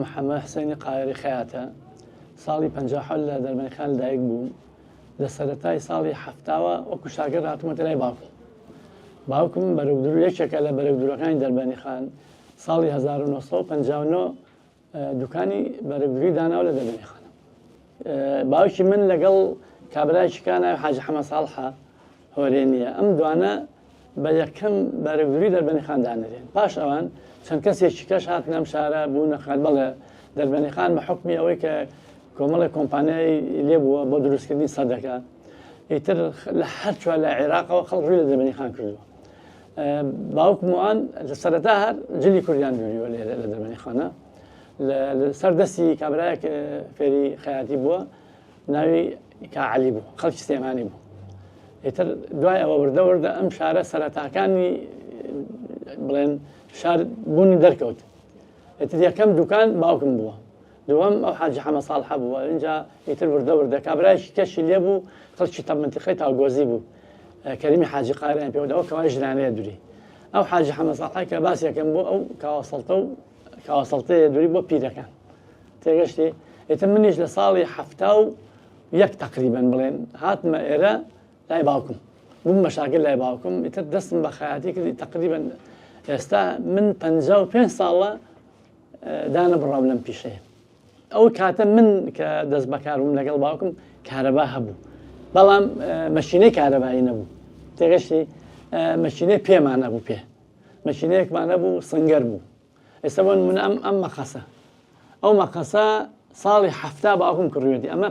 محەممەد حسێنی قایری خەیاتە ساڵی 50 لە دەربەنیخان لەدایک بووم لە سەرەتای ساڵی هەفتاوە وەکو شاگرد هاتوومەتە لای باوکم بەرەودروو یەکێکە لە بەرەودرووەکانی دەربەنیخان ساڵی 1959 دوکانی بەرەودرووی داناو لە دەربەنیخانە. باوکی من لەگەڵ کابرایکی ناوی حاجی حەمەد ساڵحە هۆرێنیە ئەم دوانە بە یەکەم بەرەودرووی دەربەنیخان دانرێن. پاش ئەوان چەند کەسێکی کەش هاتن ئەم شارە بوو نەخات بەڵێ دەربەنیخان بە حکمی ئەوەی کە کۆمەڵی کۆمپانیای لێبووە بۆ دروستکردنی سەدەکە ئیتر لە هەر چوار لە عێراقەوە خەڵک ڕووی لە دەربەنیخان کردووە. باوکم وان لە سەرەتا هەر جلی کوردیان دووریوە لە دەربەنیخانە لەسەر دەستی کابرایەک فێری خەیاتی بووە ناوی کاعەلی بوو، خەڵکی سلێمانی بوو. ئیتر دوای ئەوە وردە ئەم شارە سەرەتاکانی بڵێن شار بوونی دەرکەوت. ئیتر یەکەم دوکان باوکم بووە، دووەم ئەو حاجی حەمەد ساڵحە بووە. اینجا ئیتر وردە کابرایکی کەشی لێ بوو، خەڵکی تەمەنتیقەی تاوگۆزی بوو، کەریمی حاجی قایریان پێ دەوە کەوای ژنانەیە دووری. ئەو حاجی حەمەد ساڵحە کە باسیەکەم بوو ئەو کاوەسەڵتەیە دووری بۆ پیرەکان تێگەشتی. ئیتر منیش لە ساڵی 71 تقریبەن بڵێن هاتمە ئێرە لای باوکم، بووم بە شاگرد لای باوکم. ئیتر دەستم بە خەیاتی کردی تقریبەن ئێستا من 55 ساڵە دانە بڕاو لەم پیشەیە. ئەو کاتە من کە دەست بەکار بووم لەگەڵ باوکم کارەبا هەبوو، بەڵام مەشینەی کارەبایی نەبوو تێگەشتی. مەشینەی پێمان نەبوو، مەشینەیەکمان نەبوو، سنگەر بوو. ئێستا بۆ من ئەم مەقەسە ئەو مەقەسە ساڵی هەفتا باوکم کڕوێتی، ئەمە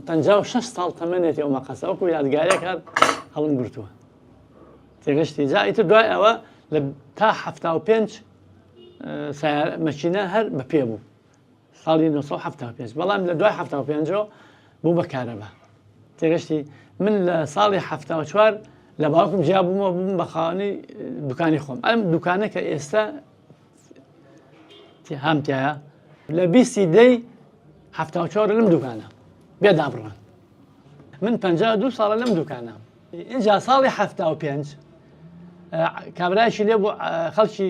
56 ساڵ تەمەنێتی ئەو مەقەسە وەکو یادگارێک هەر هەڵم گرتووە تێگەشتی. جا ئیتر دوای ئەوە تا 75 مەشینە هەر بە پێ بوو ساڵی 1975، بەڵام لە دوای 75 بوو بە کارەبا تێگەشتی. من لە ساڵی 74 لە باوکم جیا بوومەوە بووم بە خاوەنی دوکانی خۆم. ئەم دوکانە کە ئێستا هەمتیایە لە 20 دەی 74 لەم دوکانە بێدا بڕان. من 52 ساڵە لەم دوکانە. اینجا ساڵی 75 کابرایشی لێ بۆ خەڵکی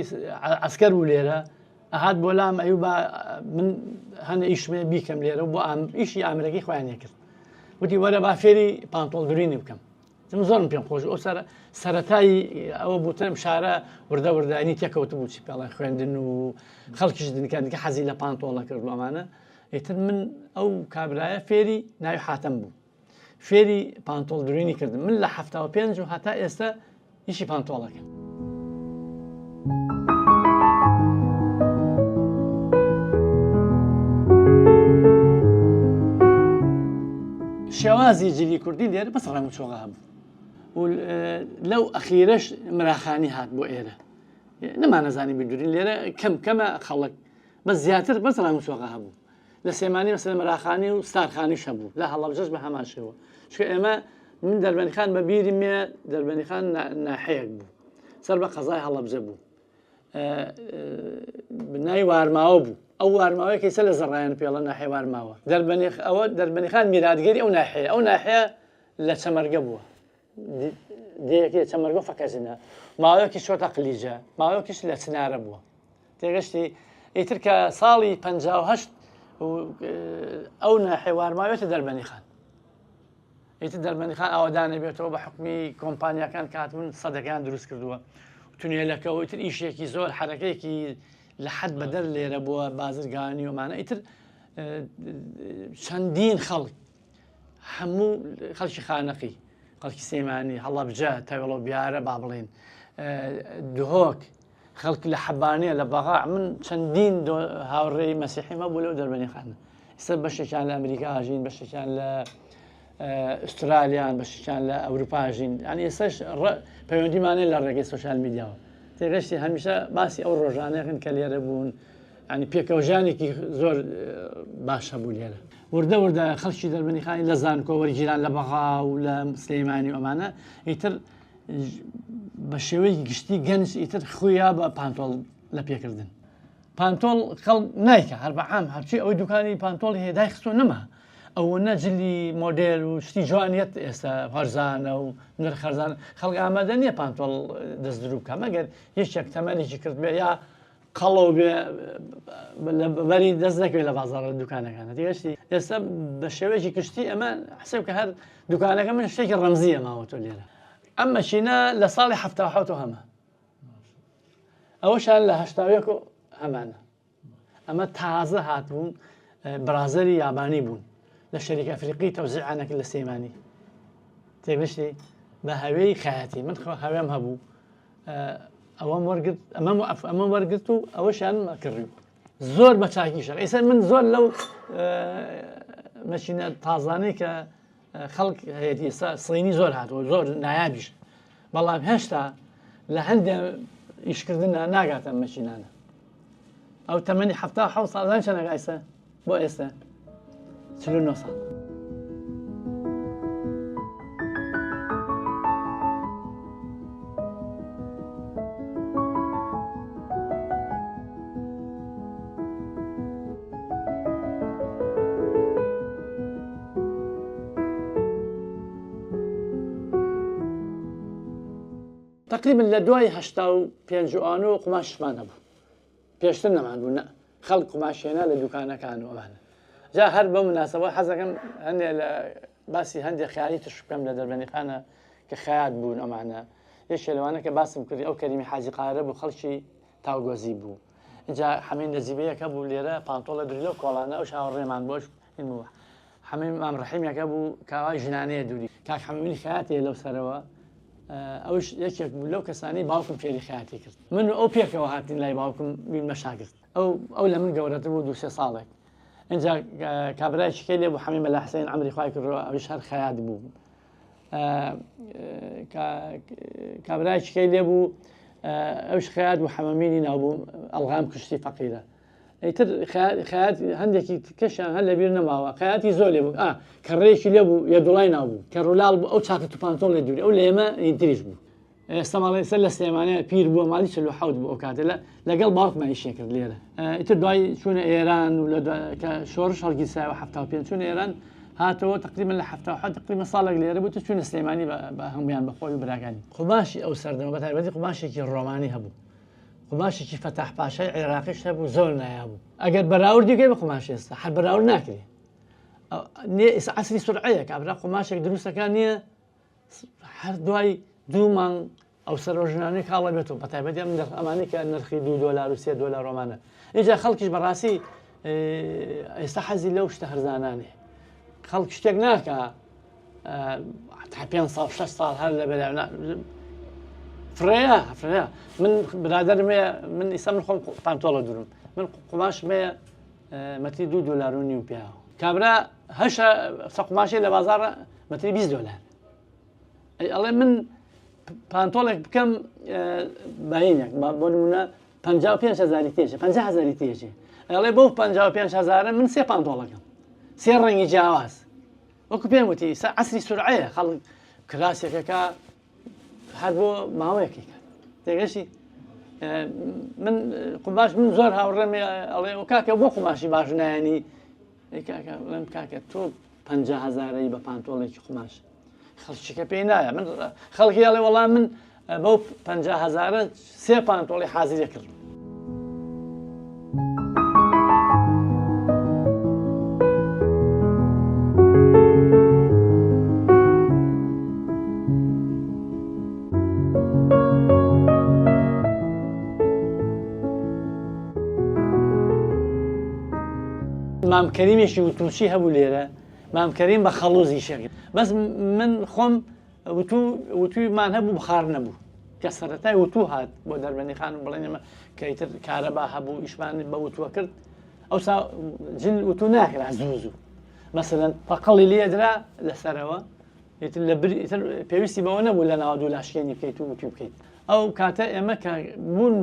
عەسکەر بوو لێرە، ئەهات بۆ لام ئەیوبا من هەنە ئیشمێ بیکەم لێرە بۆ ئیشی ئامرەکەی خۆیانێ کرد. وتی وەرە با فێری پانتۆڵ درینی بکەم. زۆرم پێم خۆش ئەو سەرەتایی ئەوە بوتم شارە وردەنی تێکەوت بوو چی پێڵێن خوێندن و خەڵکیش دنکە حەزی لە پانتۆڵە کرد ئەمانە. ئیتر من ئەو کابرایە فێری ناوی حاتەم بوو، فێری پانتۆڵ درینی کردم. من لە 75 و هەتا ئێستا ئیشی پانتۆڵەکەم. شێوازی جلی کوردی لێرە بەس ڕەنگ و چۆغا هەبوو و لەو ئەخیرەش مراخانی هات بۆ ئێرە نەمانەزانی بیدورین لێرە کەمە خەڵک بەس زیاتر بەس ڕەنگ و چۆغا هەبوو. لە سێمانی مەسەلەن مراخانی و ستارخانیش هەبوو لە هەڵەبجەش بە هەمان شێوە. چکە ئێمە من دەربەنیخان بە بیری مێ دەربەنیخان ناحەیەک بوو، سەر بە قەزای هەڵەبجە بوو، بنای وارماوە بوو. ئەو وارماوەیە کەیسە لە زەڕایان پێڵە ناحێ وارماوە. ئەوە دەربەنیخان میراتگەری ئەو ناحەیە لە چەمەرگە بووە، دەیەکی چەمەرگە فەکەزینە، ماوەیەکی چۆتە قلیجە، ماوەیەکیش لە چنارە بووە تێگەشتی. ئیتر کە ساڵی 58 ئەو ناحێ وارماوێتە دەربەنیخان. ئیتر دەربەنیخان ئاوادانە بێتەوە بە حکمی کۆمپانیەکان کاتبوون سەدەکان دروست کردووە تونێلەکە و ئیتر ئیشێکی زۆر حرەکەیەکی لە حەد بەدەر لێرە بووە بازرگانی ومانە. ئیتر چەندین خەڵک هەموو خەڵکی خانەقی، خەڵکی سێمانی، هەڵەبجە، تەوێڵە بیارە با بڵێن، دهۆک، خەڵک لە حەبانەیە لە بەغا. من چەندین هاوڕێی مەسیحی مەبوو لەو دەربەنیخانە. ئێستا بەشێکیان لە ئەمریکا ژین، بەشێکیان لە ئوسترالیان، بەشێکیان لە ئەوروپا ژین. یعنی ئێستاش پەیوەندیمانەیە لە ڕێگەی سۆشیال میدیاوە تێگەشتی. هەمیشە باسی ئەو ڕۆژانەیەکن کە لێرە بوون، ینی پێکەوژانێکی زۆر باشە بوو لێرە. وردە خەڵکی دەربەنیخانی لە زانکۆ وەرگیران لە بەغا و لە سلەیمانی و ئەمانە ئیتر بە شێوەی گشتی گەنج ئیتر خۆیان بە پانتۆڵ لە پێکردن. پانتۆڵ خەڵک نایکە هەر بەعام هەرچی ئەوەی دوکانی پانتۆڵ هێدای خستۆ نەما. ئەوە نەجلی مۆدێل و شتی جوانیت ئێستا هەرزانە و نرخەرزان خەڵک ئامادە نییە پانتۆڵ دەست دروست بکە مەگەر هیچ یەک تەمەنێکی کرد بێ یا قەڵەو بەری دەست نەکەوێت لە بازاڕە دوکانەکانە دیگەشتی ئێستا بە شێوەیەکی کشتی ئەمە حسێب کە هەر دوکانەکە من شتێکی ڕەمزیە ماوەتۆ لێرە ئەم مەشینە لە ساڵی 1970 هەمە ئەوەشان لە 1970 هەمانە ئەمە تازە هاتبوون برازەری یابانی بوون لە شەریک ئەفریقی تەوزیعانەکە لە سەیمانی تێگەشتی بە هەوێی خایەتی من هەوێم هەبوو ئەمەم وەرگرت و ئەوەشان کڕی زۆر بە چاکیشە ئێستا من زۆر لەو مەشینە تازانەی کە خەڵک هەیەی سڵینی زۆر هاتووە زۆر نایابیش بەڵام هێشتا لە هەندێک ئیشکردن ناگاتە مەشینانە ئەو تەمەنی 1970 ساڵان چەندە ئێستا بۆ ئێستا 49 ساڵ تقریبا لە دوای 85 قماشمان هەبوو پێشتر نەمان بوو خەڵک قماشێنا لە دوکانەکان و ئەمانە جا هەر بەو مناسبەوە حەز دەکەم هەندێک لە باسی هەندێک خیالی تش بکەم لە دەربەنیخانە کە خەیات بوون ئەمانە یەکێ لەوانە کە باسم کردی ئەو کەریمی حاجی قارە بوو خەڵکی تاوگۆزی بوو اینجا حەمین نەجیبەیەکە بوو لێرە پانتۆڵە دروی لەو کۆڵانە ئەو شاوەڕێمان بۆش بوو حەمین مام ڕەحیمیەکە بوو کاوای ژنانەیە دووری کاک حەمیدی خەیاتێ لەو سەرەوە ئەوش یەکێک بوو لەو کەسانی باوکم فێری خەیاتی کرد من ئەو پێکەوە هاتین لای باوکم بینمە شاگرد ئەو لە من گەورەتر بوو 2-3 ساڵێک اینجا کابرایکی لێ بوو حەمیم مەلا حسین عەمری خوای کردەوە ئەوش هەر خەیات بوو کابرایکی لێ بوو ئەوش خەیات بوو حەمەمینی ناوبوو ئەڵغام کشتی فەقیرە ئیتر خەیات هەندێکی کەشیان هەر لەبیر نەماوە خەیاتی زۆر لێ بوو کەڕێکی لێ بوو یەدوڵای ناوبوو کە ڕوولال بوو ئەو چاکە تو پانتۆڵ لێ دووری ئەو لە ئێمە ئینتریش بوو ئێستا ماڵی سەر لە سلێمانەیە پیر بووە ماڵی 47 بوو ئەو کاتە لەگەڵ باوکمانی شێ کرد لێرە ئیتر دوای چوونە ئێران و کە شۆڕش هەڵگی سایەوە 75 چوونە ئێران هاتەوە تقریبا لە 77 تقریبا ساڵێک لێرە بوو چوونە سلێمانی بە هەمویان بەخۆی و براکانی قوماشی ئەو سەردەمە بەتایبەتی قوماشێکی ڕۆمانی هەبوو قوماشێکی فەتاح پاشای عێراقیش هەبوو زۆر نایابوو ئەگەر بەراوردی بکەی بە قوماش ئێستا هەر بەراورد ناکرێ ئێستا عەسری سورعەیە کابرا قوماشێک دروستەکان نییە هەر دوای 2 مانگ ئەو سەرۆژنانەی کاڵە بێتەوە بەتایبەتی ئەمانی کە نرخی $2 و $3 ڕۆمانە اینجا خەڵکیش بەڕاستی ئێستا حەزی لەو شتە هەرزانانێ خەڵک شتێک ناکە تا 5 ساڵ 6 ساڵ هەر لە بەلاو فرەیە من برادرمەیە من ئێستا من خۆم پانتۆڵە دوورم من قوماشمەیە مەتری $2.5 پیاوە کابرا هەشە قوماشی لە بازاڕە مەتری $20 ئەڵێ من پانتۆڵێک بکەم باینێک بۆ نمونە 55,000 تێژە 50,000 تێژێ ئەڵێ بۆ 55,000 من 3 پانتۆڵەکەم 3 ڕەنگی جیاواز وەکو پێم وتی عەسری سورعەیە خەڵک کراسێکەکە هەر بۆ ماوەیەکی تێگەشتی من قوماش من زۆر هاوڕێمێ ئەڵێ کاکە بۆ قوماشی باش نایانی لەم کاکە تۆ 50,000 بە پانتۆڵێکی قوماش خەڵکیکە پێی نایە من خەڵکی ئەڵێ وەڵام من بەو 50,000 3 پانتۆڵی حازریە کرد مامکەریمێکی وتوچی هەبوو لێرە مامکەریم بە خەڵوزی شەکرد بەس من خۆم وتویمان هەبوو بخار نەبوو کە سەرەتای وتو هات بۆ دەربەنیخان و بڵێنێمە کە ئیتر کارەبا هەبوو ئیشمان بە وتووە کرد ئەوسا جل وتو ناکرا زوو مەسەلەن پەقەڵی لێدرا لەسەرەوە ئیتر پێویستی بەوە نەبوو لە ناو دوو لاشکێنی بکەیت و وتو بکەیت ئەو کاتە ئێمە کە بوون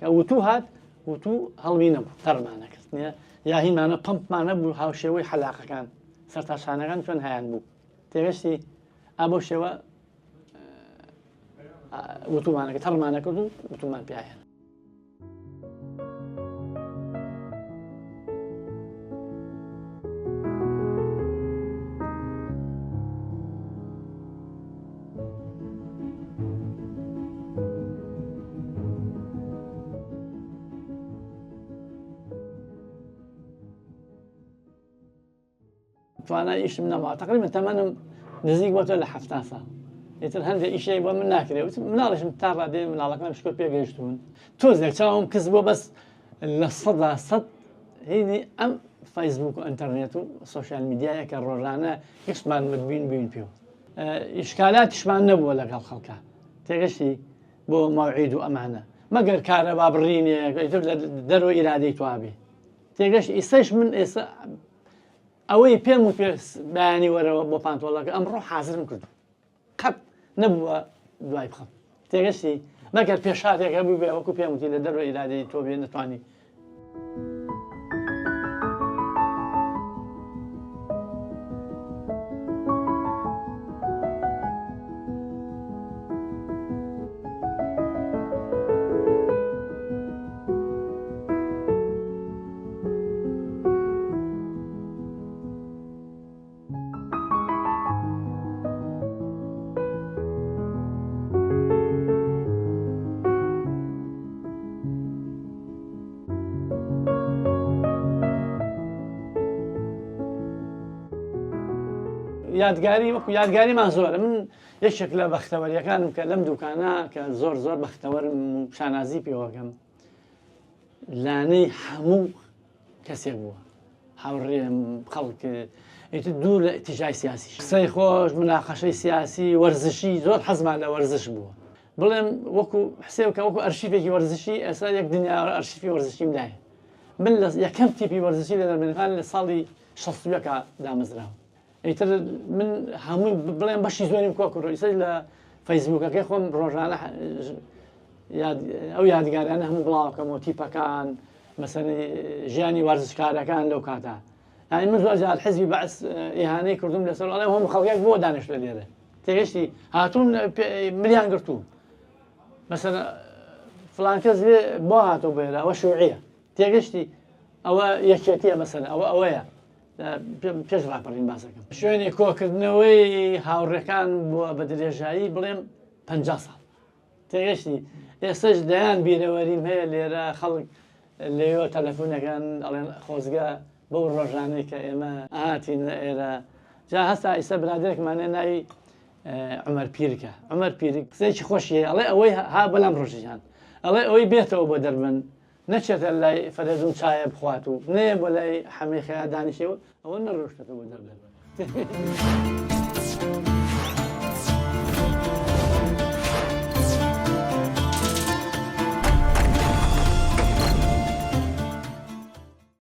کە وتو هات وتو هەڵمی نەبوو تەرمانە کرد نیە یا هیمانە پمپمانە بوو هاوشێوەی حەلاقەکان سەرتاشانەکان چۆن هەیان بوو تێگەشتی ئابۆ شێوە وتومانەکە تەڕمانە کرد و وتومان پیاهێن توانای ئیشم نەما تقریبا تەمەنم نزیک بۆتە لە 70 ساڵ ئیتر هەندێک ئیشەی بۆ من ناکرێت مناڵیشم تا ڕادێ مناڵەکان شکۆ پێگەیشتون تۆزێک چاوم کەس بۆ بەس لە 100 هینی ئەم فەیسبوک و ئینتەرنێت و سۆشیال میدیایە کە ڕۆژانە هیچمان بین پێ و ئیشکالاتیشمان نەبووە لەگەڵ خەڵکە تێگەشتی بۆ مەوعید و ئەمانە مەگەر کارە با بڕینێک ئیتر لە دەرەوە ئیرادەی توابێ تێگەشت ئێستاش من ئێستا ئەوەی پێم و پێ بەیانی وەرەوە بۆ پانتۆڵەکە ئەمڕۆ حازرم کرد قەت نەبووە دوای بخەم تێگەشتی مەگەر پێشاتێکە بوو بێ وەکو پێم وتی لە دەرەوە ئیرادەی تۆ بێ نتوانی یادگاری وەکو یادگاریمان زۆرە من یەکێک لە بەختەوەریەکانم کە لەم دوکانە کە زۆر بەختەوەرم و شانازی پێوەکەم لانەی هەموو کەسێک بووە هاوڕێم خەڵک ئیتر دوور لە ئیتیجای سیاسی قسەی خۆش مناقەشەی سیاسی وەرزشی زۆر حەزمان لە وەرزش بووە بڵێم وەکو حسێوکە وەکو ئەرشیفێکی وەرزشی ئێستا یەک دنیا ئەرشیفی وەرزشیم لایە من لە یەکەم تیپی وەرزشی لە دەرمێنەکان لە ساڵی 60ەکە دامەزراوە ئیتر من هەمووی بڵێم بەشی زۆریم کۆکڕۆ ئیستا لە فەیسبوکەکەی خۆم ڕۆژانە ئەو یادگارانە هەموو بڵاوکەمەوە تیپەکان مەسەڵەن ژیانی وەرزشکارەکان لەو کاتە یانی من زۆر جار حزبی بەعس ئیهانەی کردوم لەسەر ئەڵێ هەموو خەڵکێک بۆ دانیشتووە لێرە تێگەشتی هاتوون ملیان گرتووم مەسەڵەن فڵان کەس بۆ هاتۆ بێرە ئەوە شووعیە تێگەشتی ئەوە یەکێتیە مەسەڵەن ئەوەیە پێش ڕاپەڕین باسەکەم شوێنی کۆکردنەوەی هاوڕێکان بووە بە درێژایی بڵێم 50 ساڵ تێگەشتی ئێستش دەیان بیرەوەریم هەیە لێرە خەڵک لێوە تەلەفۆنەکان ئەڵێن خۆزگە بەو ڕۆژانەی کە ئێمە ئاتین لە ئێرە جا هەستا ئیستا برادێکمانێ ناوی عومەر پیرکە عومەر پیرک قسەیەکی خۆشیە ئەڵێ ئەوەی ها بەلام ڕۆژیان ئەڵێ ئەوەی بێتەوە بۆ دەربن نەچێتە لای فەرەدوم چایە بخوات و نەیە بۆ لای حەمەی خەیە دانیشەوە ئەوە نەڕۆشتەوە بۆ دەربن